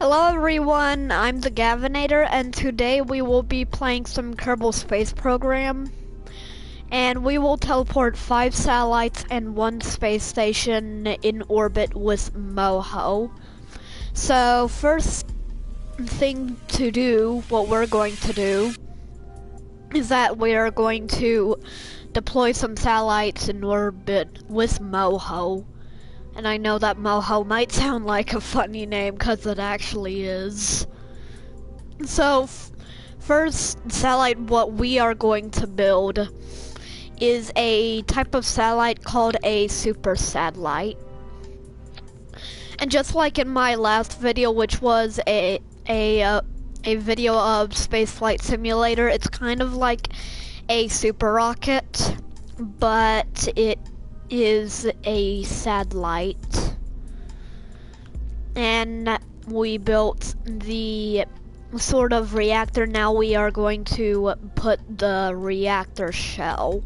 Hello everyone, I'm the Gavinator, and today we will be playing some Kerbal Space Program. And we will teleport 5 satellites and 1 space station in orbit with moho. So first thing to do, what we're going to do, is that we are going to deploy some satellites in orbit with moho. And I know that moho might sound like a funny name, because it actually is. So, first satellite what we are going to build is a type of satellite called a super satellite. And just like in my last video, which was a video of Space Flight Simulator, it's kind of like a super rocket, but it is a satellite. And we built the sort of reactor. Now we are going to put the reactor shell.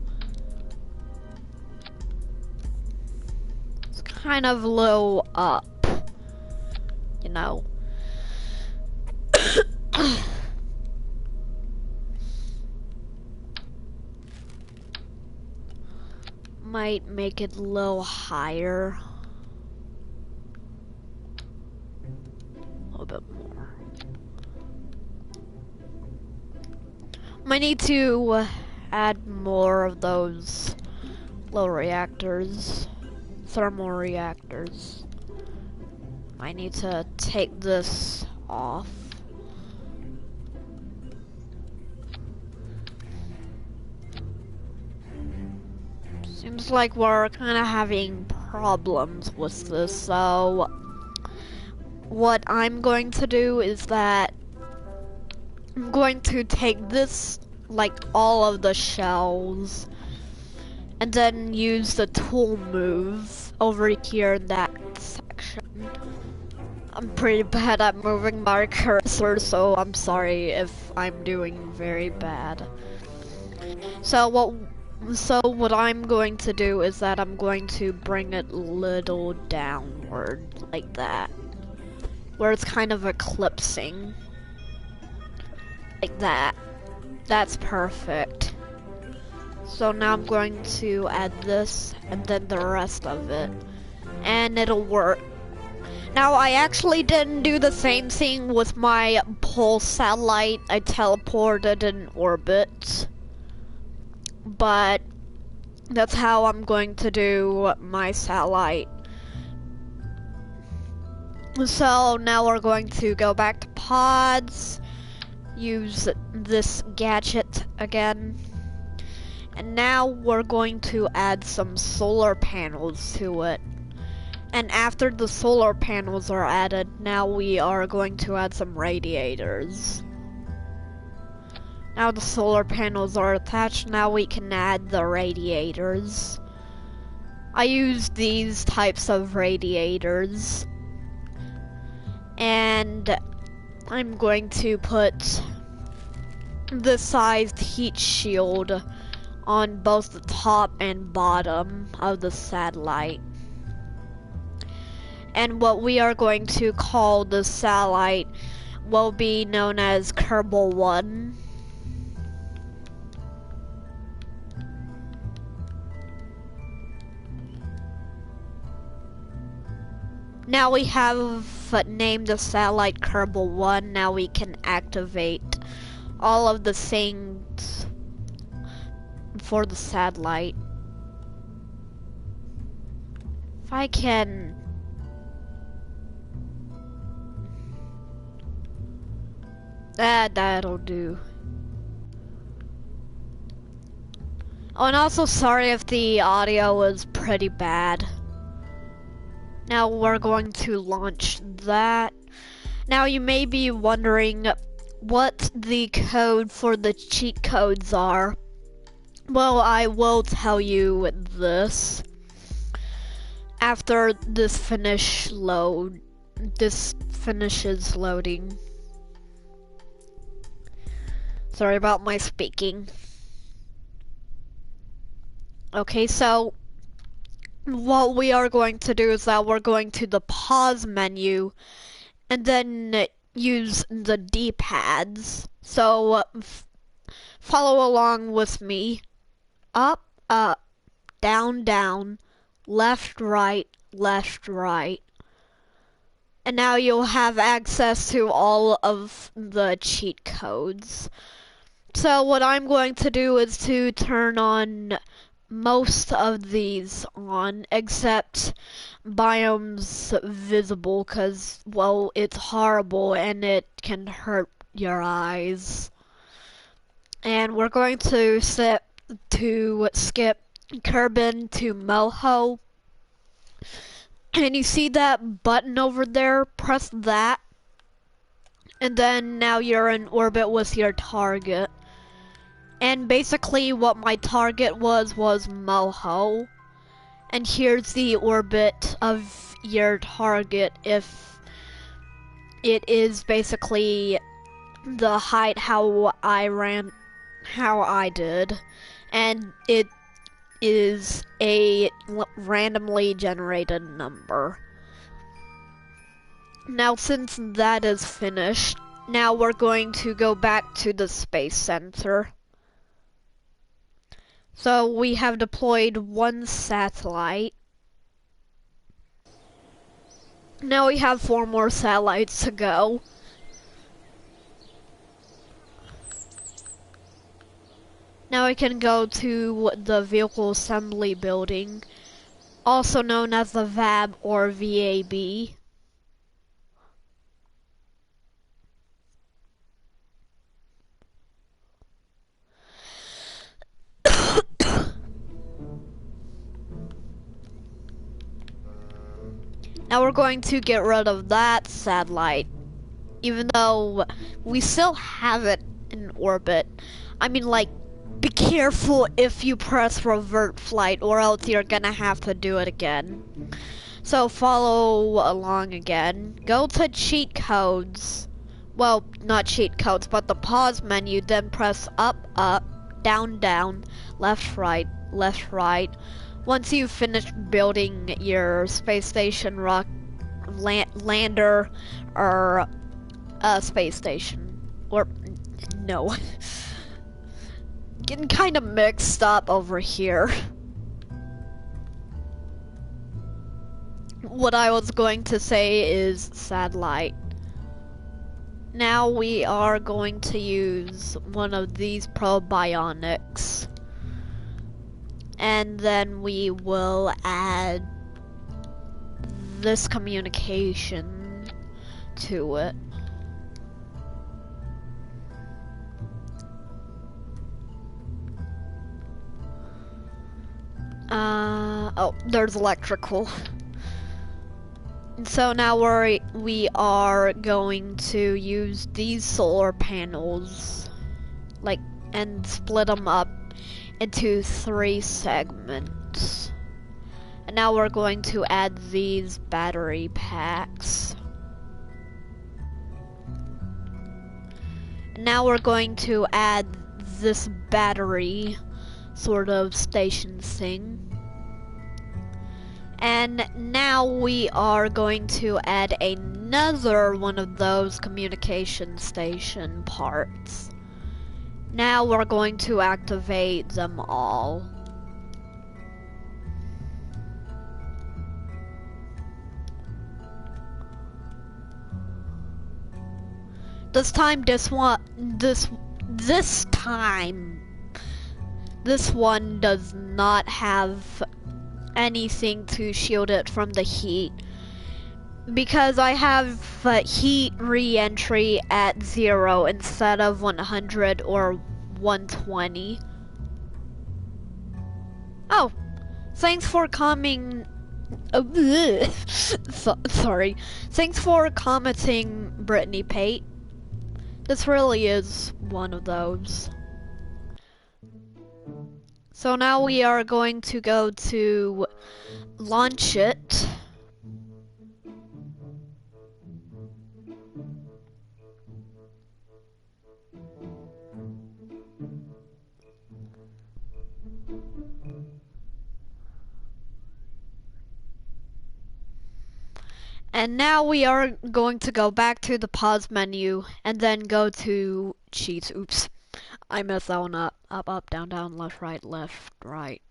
It's kind of low up, you know. Might make it a little higher. A little bit more. Might need to add more of those little reactors, thermal reactors. I need to take this off. Seems like we're kind of having problems with this, so what I'm going to do is that I'm going to take this, like all of the shells, and then use the tool move over here in that section. I'm pretty bad at moving my cursor, so I'm sorry if I'm doing very bad. So what I'm going to do is that I'm going to bring it a little downward, like that, where it's kind of eclipsing. Like that. That's perfect. So now I'm going to add this and then the rest of it, and it'll work. Now I actually didn't do the same thing with my pulse satellite. I teleported in orbit, but that's how I'm going to do my satellite. So now we're going to go back to pods, use this gadget again, and now we're going to add some solar panels to it. And after the solar panels are added, now we are going to add some radiators. Now the solar panels are attached, now we can add the radiators. I use these types of radiators. And I'm going to put the sized heat shield on both the top and bottom of the satellite. And what we are going to call the satellite will be known as Kerbal 1. Now we have named the satellite Kerbal 1. Now we can activate all of the things for the satellite. If I can... that'll do. Oh, and also sorry if the audio was pretty bad. Now we're going to launch that. Now you may be wondering what the code for the cheat codes are. Well, I will tell you this after this finishes loading. Sorry about my speaking. Okay, so what we are going to do is that we're going to the pause menu and then use the D-pads. So follow along with me. Up, up, down, down, left, right, left, right. And now you'll have access to all of the cheat codes. So what I'm going to do is to turn on most of these on, except biomes visible, because, well, it's horrible and it can hurt your eyes. And we're going to skip Kerbin to Moho. And you see that button over there? Press that. And then now you're in orbit with your target. And basically what my target was moho. And here's the orbit of your target if it is basically the height how I did. And it is a randomly generated number. Now since that is finished, now we're going to go back to the Space Center. So we have deployed one satellite. Now we have 4 more satellites to go. Now we can go to the Vehicle Assembly Building, also known as the VAB or VAB. Now we're going to get rid of that satellite, even though we still have it in orbit. I mean, like, be careful if you press revert flight, or else you're gonna have to do it again. So follow along again. Go to cheat codes. Well, not cheat codes, but the pause menu, then press up, up, down, down, left, right, left, right. Once you've finished building your space station lander or space station, or no, getting kind of mixed up over here. What I was going to say is satellite. Now we are going to use one of these probionics. And then we will add this communication to it. Oh, there's electrical. So now we are going to use these solar panels, like, and split them up into 3 segments. And now we're going to add these battery packs. And now we're going to add this battery sort of station thing. And now we are going to add another one of those communication station parts. Now we're going to activate them all. This time this one does not have anything to shield it from the heat, because I have heat re-entry at 0 instead of 100 or 120. Oh, thanks for coming. Sorry. Thanks for commenting, Brittany Pate. This really is one of those. So now we are going to go to launch it. And now we are going to go back to the pause menu and then go to cheats. Oops. I messed that one up. Up, up, down, down, left, right, left, right.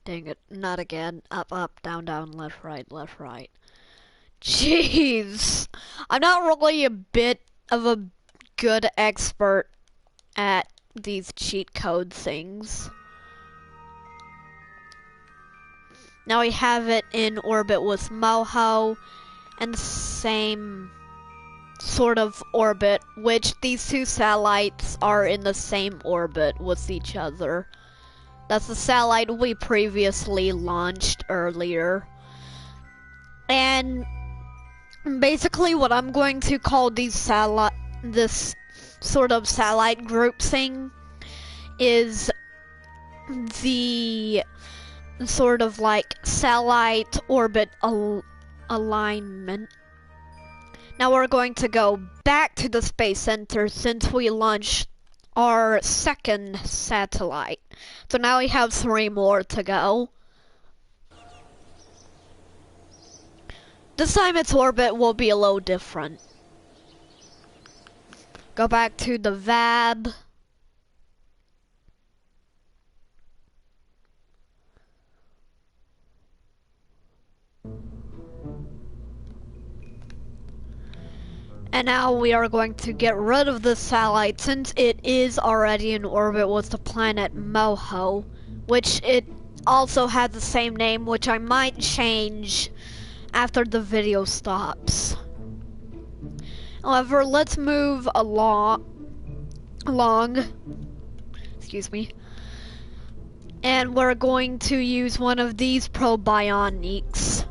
Dang it. Not again. Up, up, down, down, left, right, left, right. Jeez. I'm not really a bit of a good expert at these cheat code things. Now we have it in orbit with moho and the same sort of orbit, which these two satellites are in the same orbit with each other. That's the satellite we previously launched earlier. And basically what I'm going to call this sort of satellite group thing is the sort of like satellite orbit alignment. Now we're going to go back to the Space Center since we launched our second satellite. So now we have 3 more to go. This time its orbit will be a little different. Go back to the VAB. And now we are going to get rid of this satellite since it is already in orbit with the planet Moho, which it also has the same name, which I might change after the video stops. However, let's move along. Excuse me. And we're going to use one of these probionics.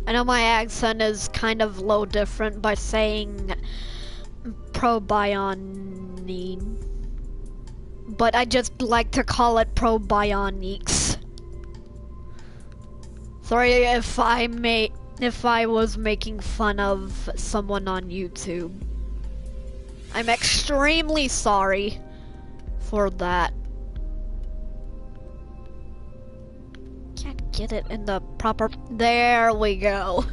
I know my accent is kind of a little different by saying probionic, but I just like to call it probionics. Sorry if I was making fun of someone on YouTube. I'm extremely sorry for that. Can't get it in the proper... There we go.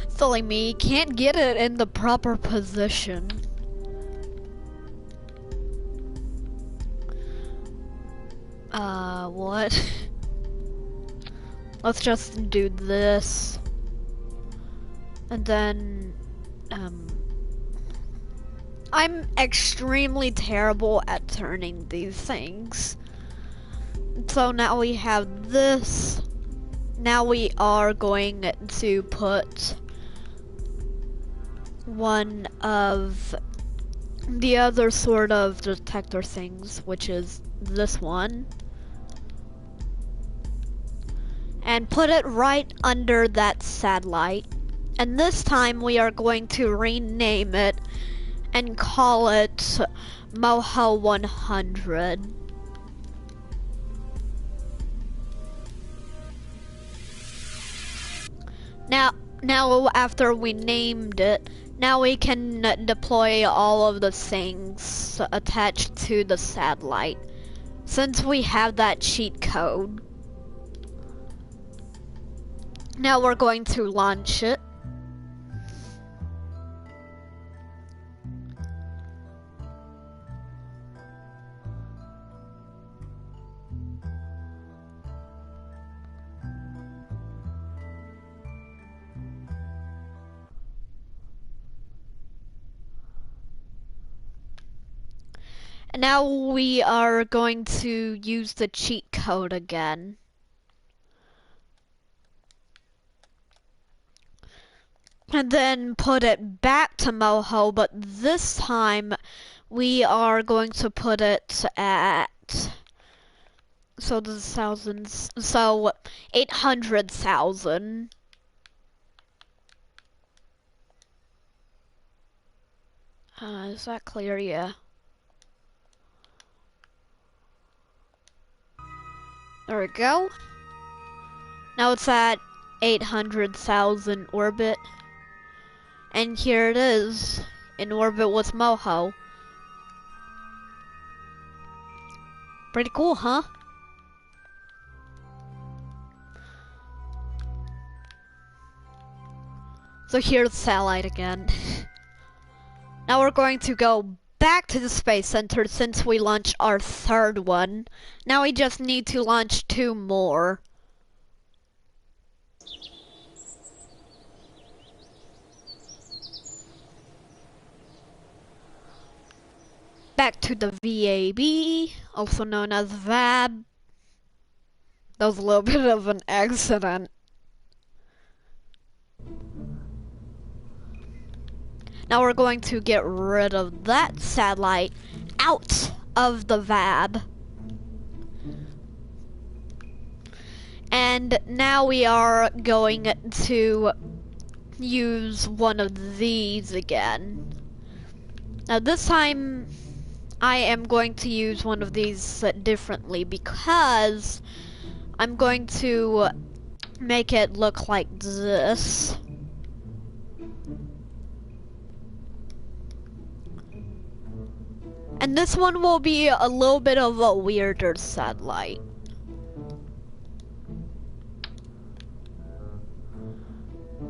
Silly me, can't get it in the proper position. What? Let's just do this. And then, I'm extremely terrible at turning these things. So now we have this. Now we are going to put one of the other sort of detector things, which is this one. And put it right under that satellite. And this time we are going to rename it and call it Moho 100. Now after we named it, now we can deploy all of the things attached to the satellite, since we have that cheat code. Now we're going to launch it. And now we are going to use the cheat code again. And then put it back to Moho, but this time we are going to put it at, so the thousands, so 800,000. Is that clear? Yeah. There we go. Now it's at 800,000 orbit. And here it is, in orbit with Moho. Pretty cool, huh? So here's satellite again. Now we're going to go back to the Space Center since we launched our third one. Now we just need to launch 2 more. Back to the VAB, also known as VAB. That was a little bit of an accident. Now we're going to get rid of that satellite out of the VAB. And now we are going to use one of these again. Now this time I am going to use one of these differently because I'm going to make it look like this. And this one will be a little bit of a weirder satellite.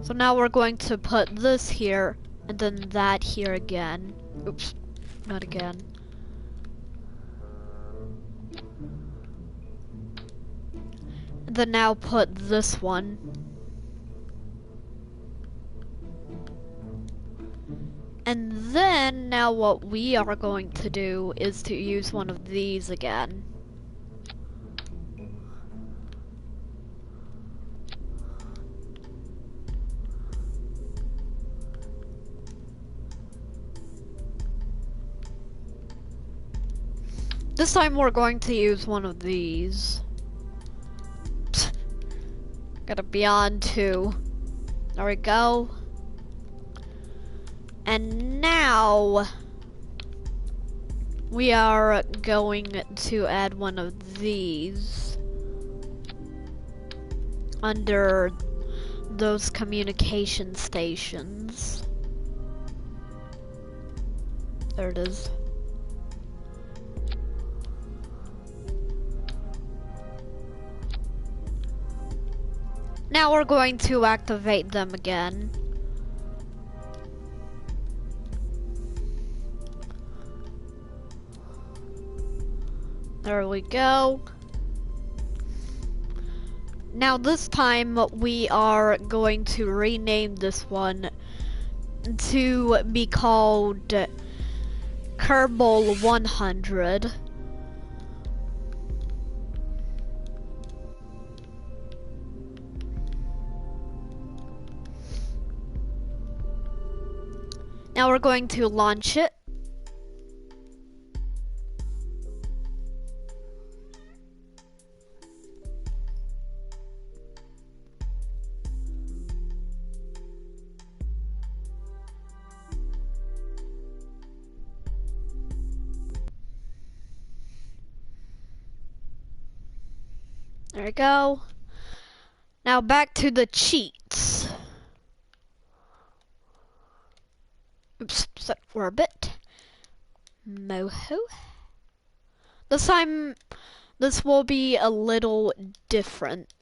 So now we're going to put this here and then that here again. Oops, not again. And then now put this one. And then now what we are going to do is to use one of these again. This time we're going to use one of these. Gotta be on 2. There we go. And now we are going to add one of these under those communication stations. There it is. Now we're going to activate them again. There we go. Now this time we are going to rename this one to be called Kerbal 100. Now we're going to launch it. There we go. Now back to the cheats. Oops, set orbit. Moho. This time, this will be a little different.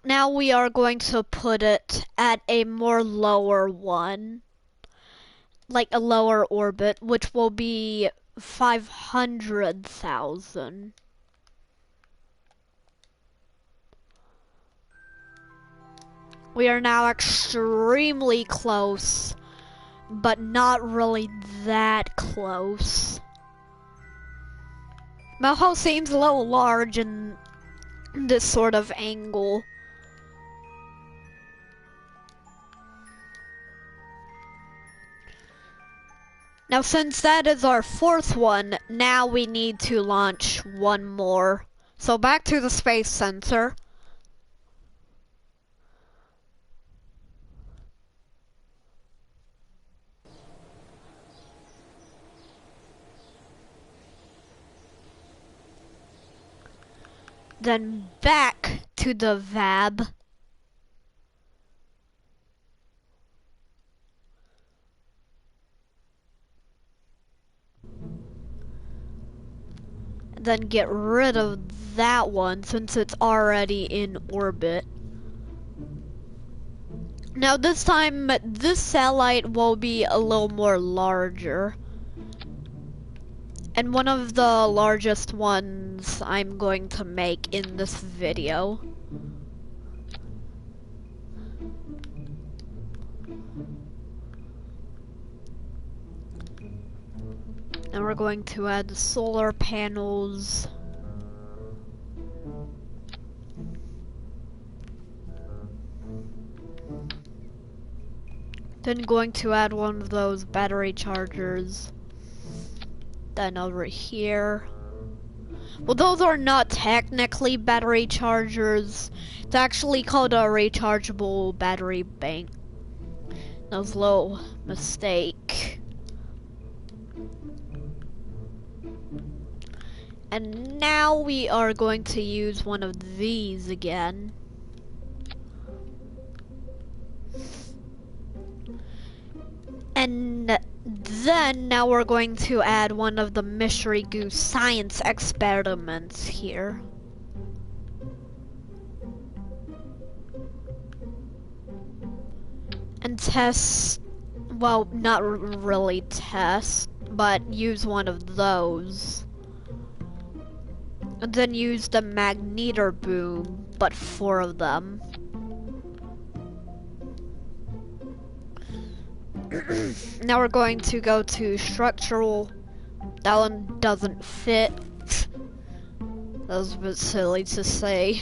Now we are going to put it at a more lower one. Like a lower orbit, which will be 500,000. We are now extremely close, but not really that close. Moho seems a little large in this sort of angle. Now since that is our 4th one, now we need to launch one more. So back to the space sensor. Then back to the VAB. Then get rid of that one since it's already in orbit. Now this time, this satellite will be a little more larger. And one of the largest ones I'm going to make in this video. And we're going to add solar panels. Then going to add one of those battery chargers. Then over here. Well, those are not technically battery chargers. It's actually called a rechargeable battery bank. That was a little mistake. And now we are going to use one of these again. And then now we're going to add one of the mystery goo science experiments here. And test, well, not really test, but use one of those. And then use the magnetor boom, but 4 of them. Now we're going to go to structural. That one doesn't fit. That was a bit silly to say.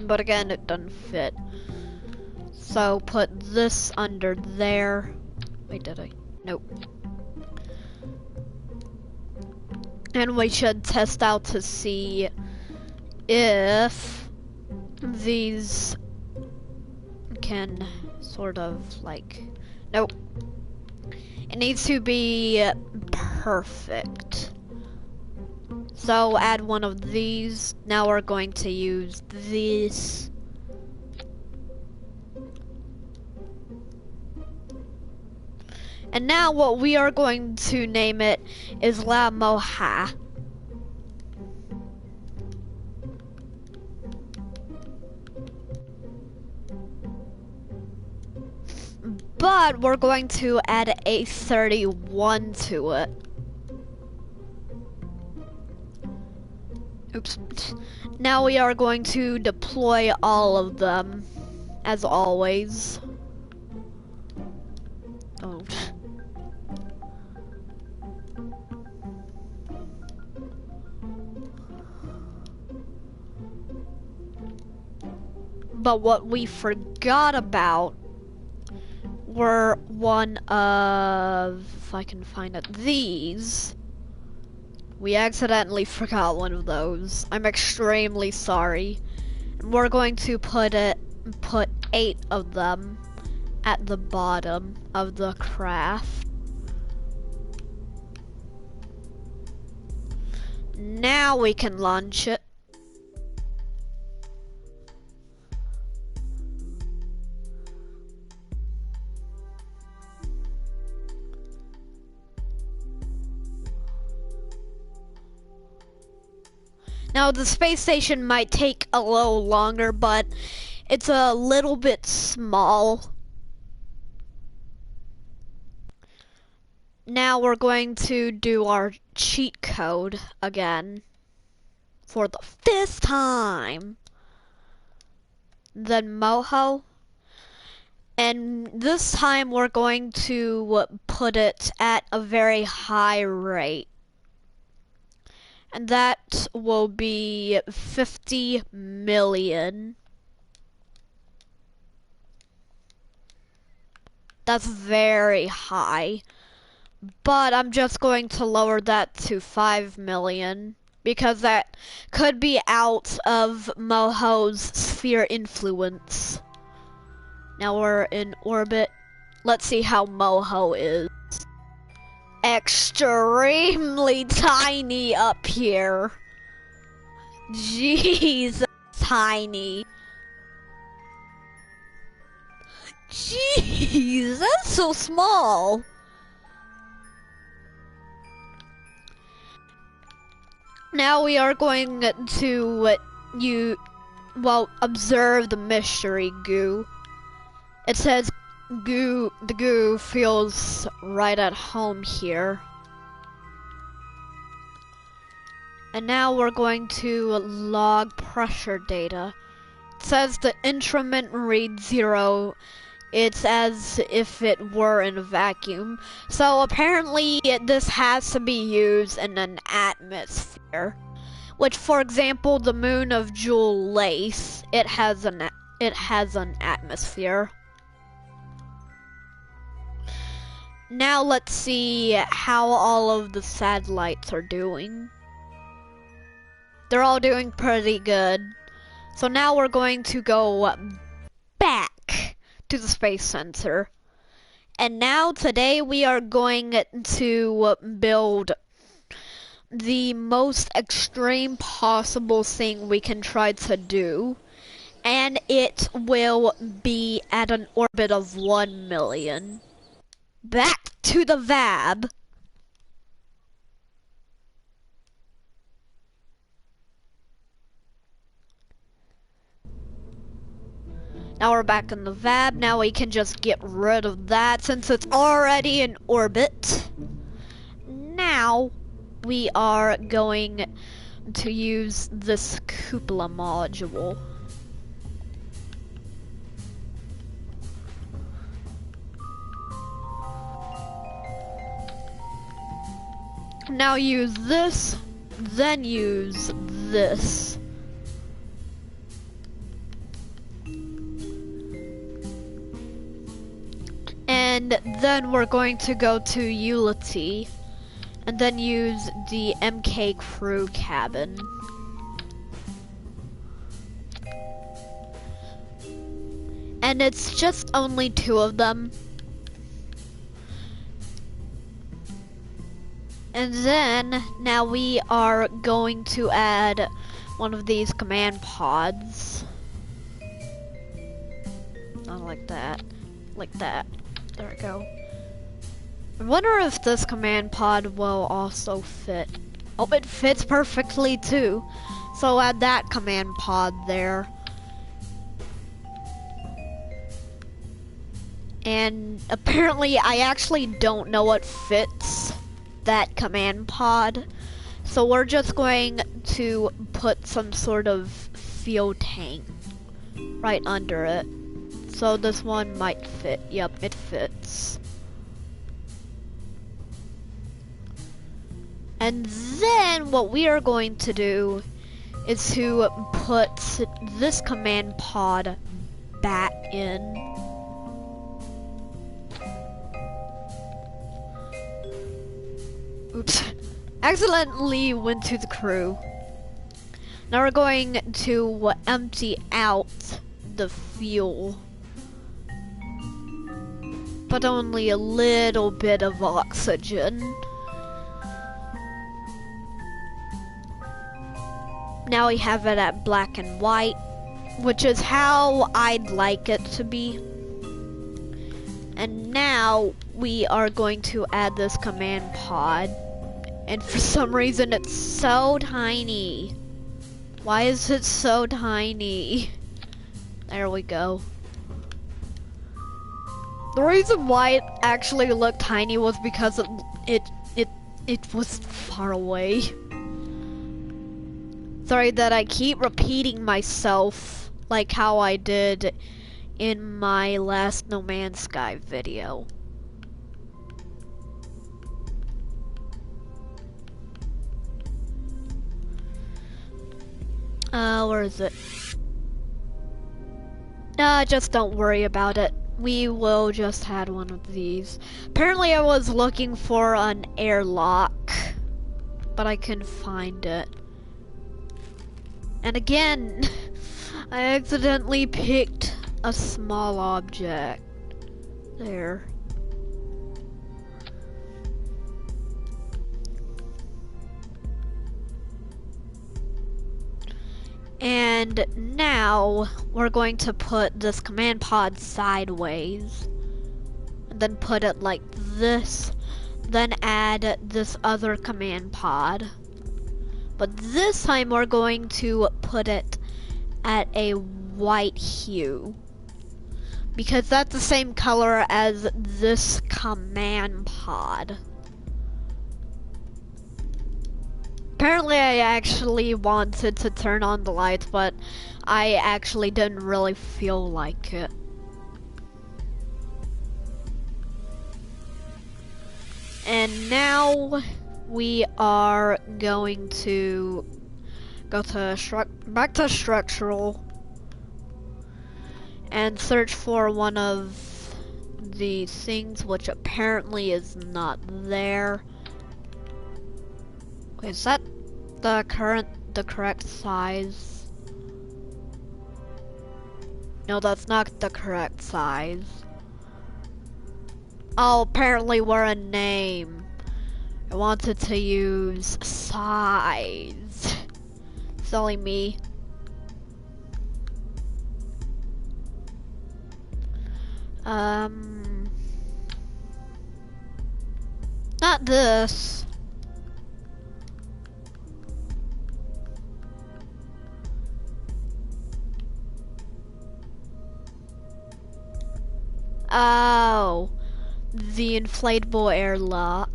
But again, it doesn't fit. So put this under there. Wait, did I? Nope. And we should test out to see if these can sort of like, nope. It needs to be perfect. So add one of these. Now we're going to use these. And now what we are going to name it is La Moha. But we're going to add a 31 to it. Oops. Now we are going to deploy all of them, as always. Oh. But what we forgot about were one of, if I can find it, these. We accidentally forgot one of those. I'm extremely sorry. And we're going to put 8 of them at the bottom of the craft. Now we can launch it. Now the space station might take a little longer, but it's a little bit small. Now we're going to do our cheat code again for the 5th time. Then moho. And this time we're going to put it at a very high rate. And that will be 50 million. That's very high. But I'm just going to lower that to 5 million. Because that could be out of moho's sphere influence. Now we're in orbit. Let's see how moho is. Extremely tiny up here. Jeez, tiny. Jeez, that's so small. Now we are going to observe the mystery goo. It says the goo feels right at home here. And now we're going to log pressure data. It says the instrument reads 0. It's as if it were in a vacuum. So apparently this has to be used in an atmosphere. Which, for example, the moon of Jewel Lace, it has an atmosphere. Now let's see how all of the satellites are doing. They're all doing pretty good. So now we're going to go back to the space sensor. And now today we are going to build the most extreme possible thing we can try to do. And it will be at an orbit of 1 million. Back to the VAB. Now we're back in the VAB. Now we can just get rid of that since it's already in orbit. Now we are going to use this cupola module. Now use this, then use this. And then we're going to go to Utility, and then use the MK crew cabin. And it's just only 2 of them. And then, now we are going to add one of these command pods. Not like that, like that. There we go. I wonder if this command pod will also fit. Oh, it fits perfectly too. So add that command pod there. And apparently I actually don't know what fits that command pod. So we're just going to put some sort of fuel tank right under it. So this one might fit. Yep, it fits. And then what we are going to do is to put this command pod back in. Oops. Accidentally went to the crew. Now we're going to empty out the fuel. But only a little bit of oxygen. Now we have it at black and white, which is how I'd like it to be. And now we are going to add this command pod. And for some reason it's so tiny. Why is it so tiny? There we go. The reason why it actually looked tiny was because it was far away. Sorry that I keep repeating myself like how I did in my last No Man's Sky video. Where is it? Just don't worry about it. We will just add one of these. Apparently I was looking for an airlock, but I couldn't find it. And again, I accidentally picked a small object. There. And now we're going to put this command pod sideways. And then put it like this. Then add this other command pod. But this time we're going to put it at a white hue. because that's the same color as this command pod. Apparently I actually wanted to turn on the lights, but I actually didn't really feel like it. And now we are going to go to back to structural and search for one of the things which apparently is not there. Wait, is that the correct size? No, that's not the correct size. Oh, apparently we're a name. I wanted to use size. Silly me. Not this. Oh, the inflatable airlock.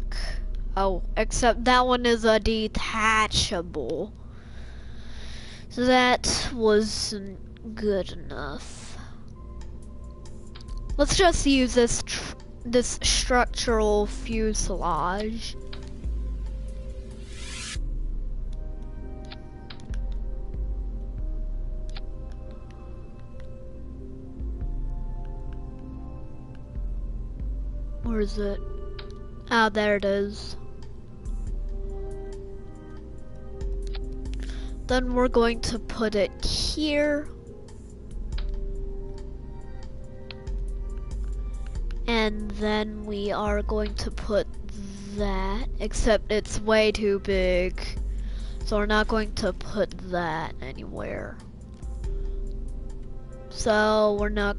Oh, except that one is a detachable. So that wasn't good enough. Let's just use this structural fuselage. Where is it? Ah, there it is. Then we're going to put it here. And then we are going to put that, except it's way too big. So we're not going to put that anywhere. So we're not,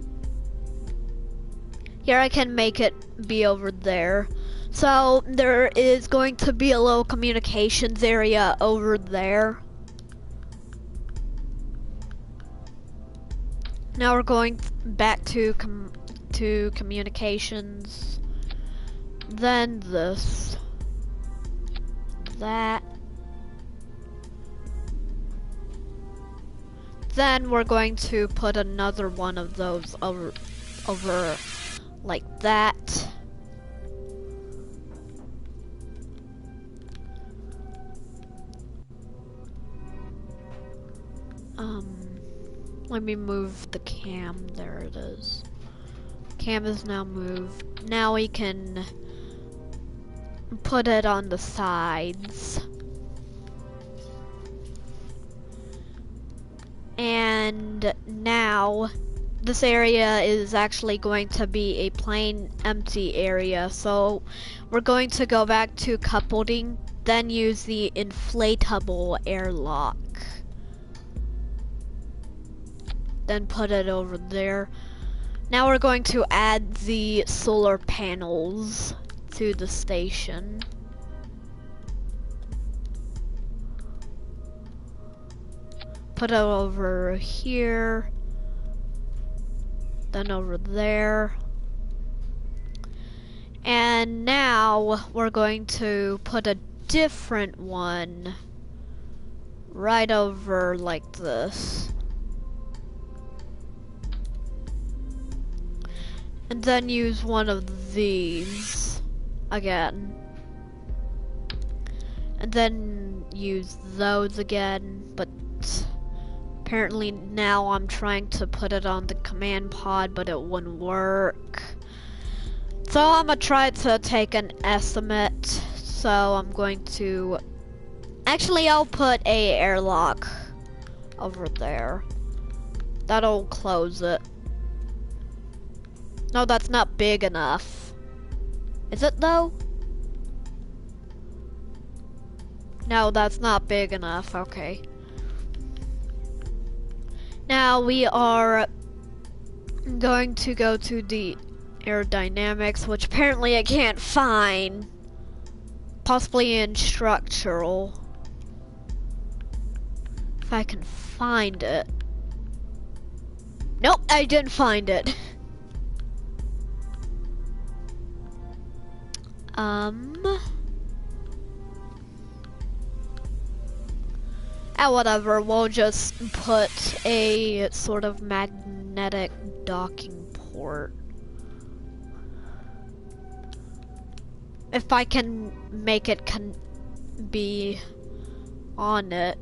here I can make it be over there. So there is going to be a little communications area over there. Now we're going back to communications, then this, that, then we're going to put another one of those over like that. Let me move the cam. There it is. Cam is now moved. Now we can put it on the sides. And now this area is actually going to be a plain empty area. So we're going to go back to coupling, then use the inflatable airlock. Then put it over there. Now we're going to add the solar panels to the station. Put it over here, then over there. And now we're going to put a different one right over like this. And then use one of these again. And then use those again, but apparently now I'm trying to put it on the command pod, but it wouldn't work. So I'm gonna try to take an estimate. So I'm going to, actually I'll put a airlock over there. That'll close it. No, that's not big enough. Is it though? No, that's not big enough. Okay. Now we are going to go to the aerodynamics, which apparently I can't find. Possibly in structural. If I can find it. Nope, I didn't find it. Whatever, we'll just put a sort of magnetic docking port. If I can make it be on it.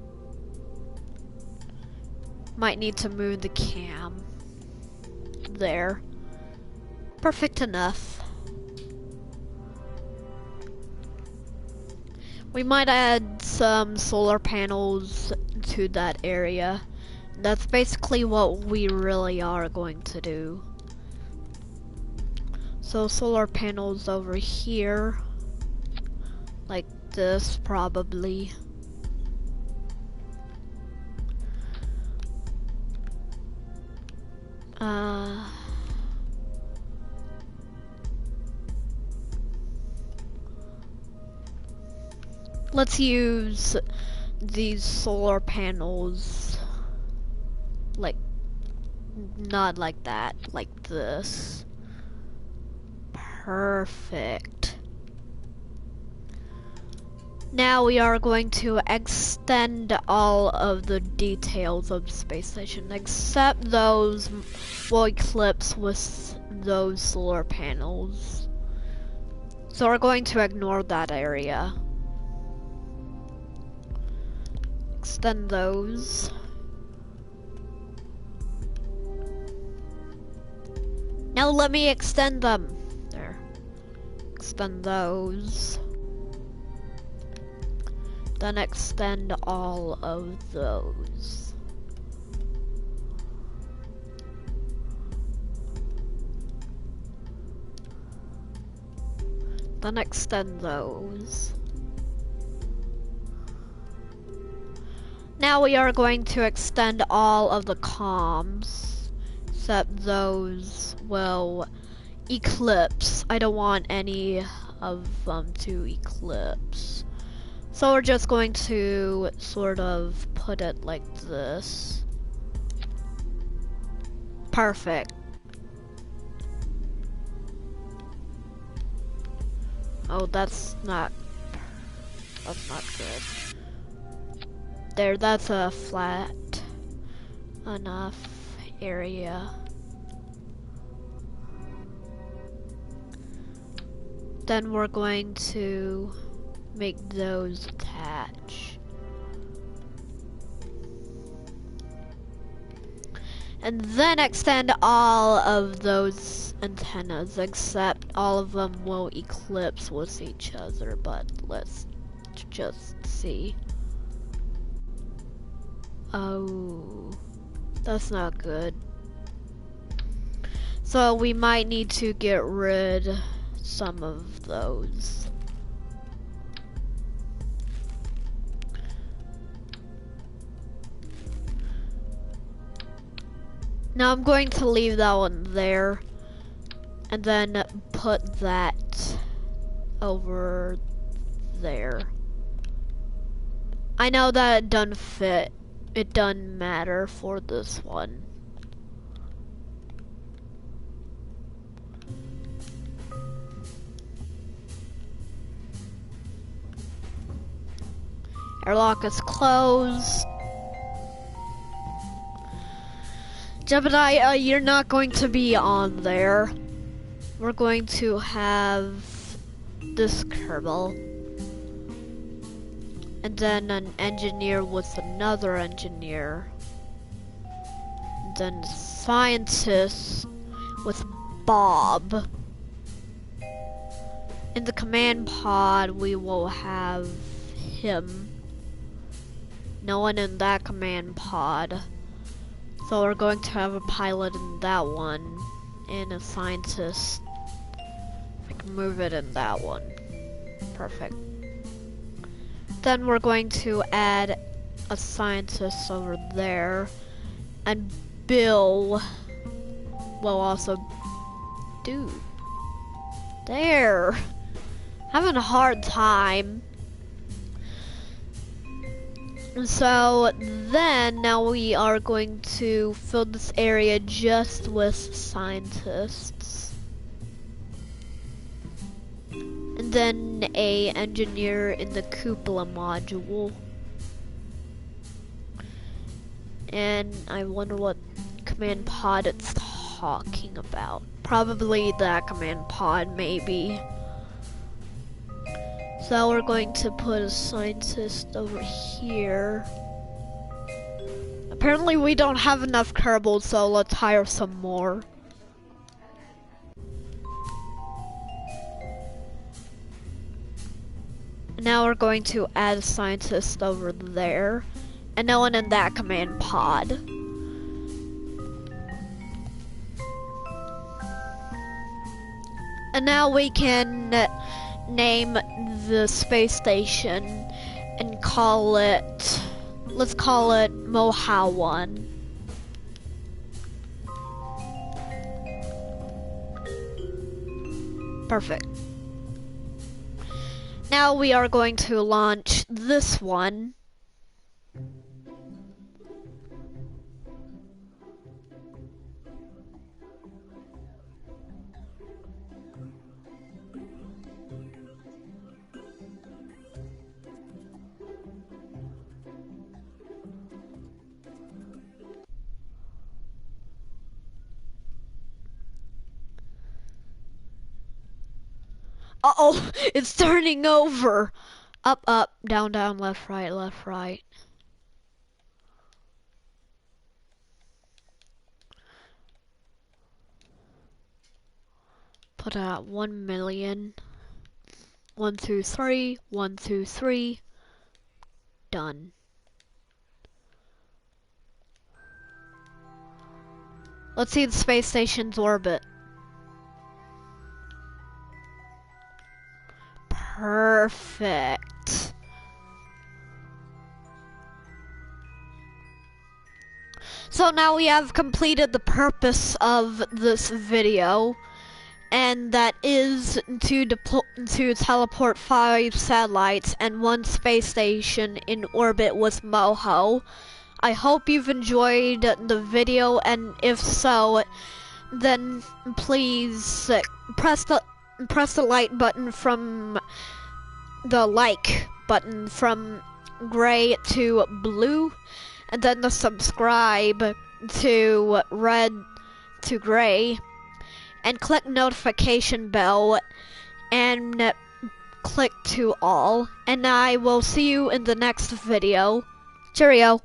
Might need to move the cam. There. Perfect enough. We might add some solar panels to that area. That's basically what we really are going to do. So solar panels over here. Like this, probably. Let's use these solar panels like not like that, like this. Perfect. Now we are going to extend all of the details of the space station, except those will eclipse with those solar panels. So we're going to ignore that area. Extend those. Now let me extend them. There. Extend those. Then extend all of those. Then extend those. Now we are going to extend all of the comms, except those will eclipse. I don't want any of them to eclipse. So we're just going to sort of put it like this. Perfect. Oh, that's not good. There, that's a flat enough area. Then we're going to make those attach. And then extend all of those antennas, except all of them will eclipse with each other, but let's just see. Oh, that's not good. So we might need to get rid some of those. Now I'm going to leave that one there and then put that over there. I know that it doesn't fit. It doesn't matter for this one. Airlock is closed. Gemini, you're not going to be on there. We're going to have this Kerbal. And then an engineer with another engineer. And then scientist with Bob. In the command pod, we will have him. No one in that command pod. So we're going to have a pilot in that one, and a scientist. I can move it in that one. Perfect. Then we're going to add a scientist over there, and Bill will also do. There. Having a hard time. So then, now we are going to fill this area just with scientists. And then a engineer in the cupola module. And I wonder what command pod it's talking about. Probably that command pod, maybe. So we're going to put a scientist over here. Apparently we don't have enough Kerbals, so let's hire some more. Now we're going to add a scientist over there. And no one in that command pod. And now we can name the space station and call it, let's call it Moho 1. Perfect. Now we are going to launch this one. Uh-oh, it's turning over. Up, up, down, down, left, right, left, right. Put out 1 million. 1, 2, 3, 1, 2, 3. Done. Let's see the space station's orbit. Perfect. So now we have completed the purpose of this video, and that is to teleport 5 satellites and 1 space station in orbit with Moho. I hope you've enjoyed the video, and if so, then please press the like button from the like button from gray to blue, and then the subscribe to red to gray, and click notification bell and click to all, and I will see you in the next video. Cheerio.